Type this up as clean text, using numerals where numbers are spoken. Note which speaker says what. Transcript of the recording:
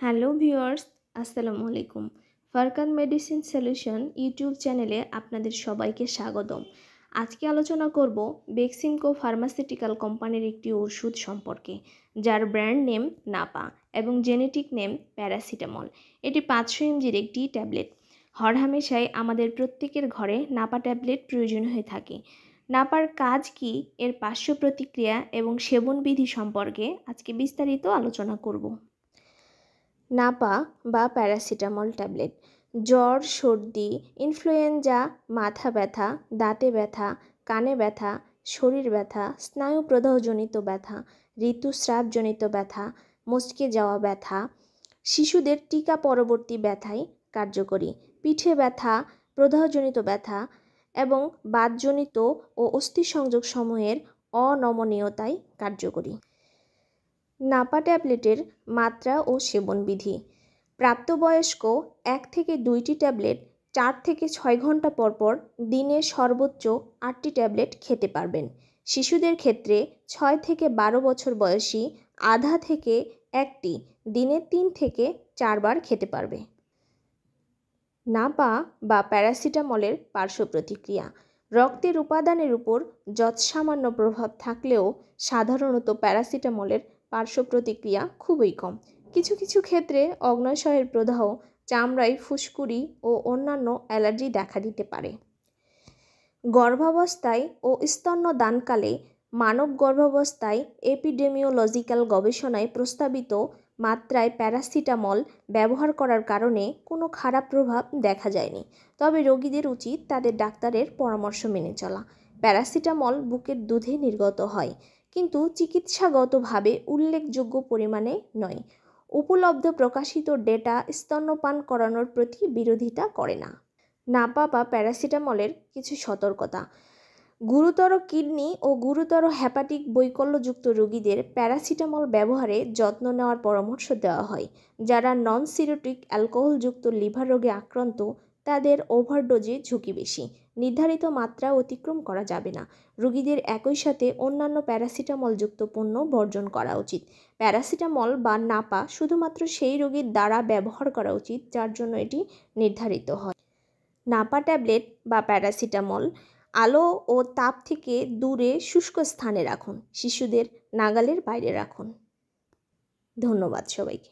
Speaker 1: Hello viewers, আসসালামু আলাইকুম। ফারকান medicine solution YouTube চ্যানেলে আপনাদের সবাইকে স্বাগতম। আজকে আলোচনা করব বেক্সিমকো ফার্মাসিউটিক্যাল কোম্পানির একটি ওষুধ সম্পর্কে, যার ব্র্যান্ড নেম নাপা এবং জেনেটিক নেম প্যারাসিটামল। এটি 500 mgর একটি ট্যাবলেট। হরহামেশাই আমাদের প্রত্যেকের ঘরে নাপা ট্যাবলেট প্রয়োজন হয়ে থাকে। নাপার কাজ কি, এর পার্শ্ব প্রতিক্রিয়া এবং সেবনবিধি সম্পর্কে আজকে বিস্তারিত আলোচনা করব। নাপা বা প্যারাসিটামল ট্যাবলেট জ্বর, সর্দি, ইনফ্লুয়েঞ্জা, মাথা ব্যথা, দাঁতে ব্যথা, কানে ব্যথা, শরীর ব্যথা, স্নায়ু প্রদাহজনিত ব্যথা, ঋতুস্রাবজনিত ব্যথা, মচকে যাওয়া ব্যথা, শিশুদের টিকা পরবর্তী ব্যথায় কার্যকরী, পিঠে ব্যথা, প্রদাহজনিত ব্যথা এবং বাতজনিত ও অস্থিসংযোগ সমূহের অনমনীয়তায় কার্যকরী। নাপা ট্যাবলেটের মাত্রা ও সেবনবিধি। প্রাপ্তবয়স্ক 1 থেকে 2টি ট্যাবলেট 4 থেকে 6 ঘন্টা পরপর দিনে সর্বোচ্চ 8টি ট্যাবলেট খেতে পারবেন। শিশুদের ক্ষেত্রে 6 থেকে 12 বছর বয়সী আধা থেকে 1টি দিনে 3 থেকে 4 বার খেতে পারবে। নাপা বা প্যারাসিটামলের পার্শ্ব প্রতিক্রিয়া। রক্তের উপাদানের উপর যৎসামান্য প্রভাব থাকলেও সাধারণত প্যারাসিটামলের পার্শ্ব প্রতিক্রিয়া খুবই কম। কিছু কিছু ক্ষেত্রে অগ্ন্যাশয়ের প্রদাহ, চামড়ায় ফুসকুড়ি ও অন্যান্য অ্যালার্জি দেখা দিতে পারে। গর্ভাবস্থায় ও স্তন্যদানকালে মানব গর্ভাবস্থায় এপিডেমিওলজিক্যাল গবেষণায় প্রস্তাবিত মাত্রায় প্যারাসিটামল ব্যবহার করার কারণে কোনো খারাপ প্রভাব দেখা যায়নি, তবে রোগীদের উচিত তাদের ডাক্তারের পরামর্শ মেনে চলা। প্যারাসিটামল বুকের দুধে নির্গত হয়, কিন্তু চিকিৎসাগতভাবে উল্লেখযোগ্য পরিমাণে নয়। উপলব্ধ প্রকাশিত ডেটা স্তন্যপান করানোর প্রতি বিরোধিতা করে না। নাপা বা প্যারাসিটামলের কিছু সতর্কতা। গুরুতর কিডনি ও গুরুতর হ্যাপাটিক বৈকল্যযুক্ত রোগীদের প্যারাসিটামল ব্যবহারে যত্ন নেওয়ার পরামর্শ দেওয়া হয়। যারা নন সিরোটিক অ্যালকোহলযুক্ত লিভার রোগে আক্রান্ত, তাদের ওভারডোজে ঝুঁকি বেশি। নির্ধারিত মাত্রা অতিক্রম করা যাবে না। রোগীদের একই সাথে অন্যান্য প্যারাসিটামলযুক্ত পণ্য বর্জন করা উচিত। প্যারাসিটামল বা নাপা শুধুমাত্র সেই রোগীর দ্বারা ব্যবহার করা উচিত যার জন্য এটি নির্ধারিত হয়। নাপা ট্যাবলেট বা প্যারাসিটামল আলো ও তাপ থেকে দূরে শুষ্ক স্থানে রাখুন। শিশুদের নাগালের বাইরে রাখুন। ধন্যবাদ সবাইকে।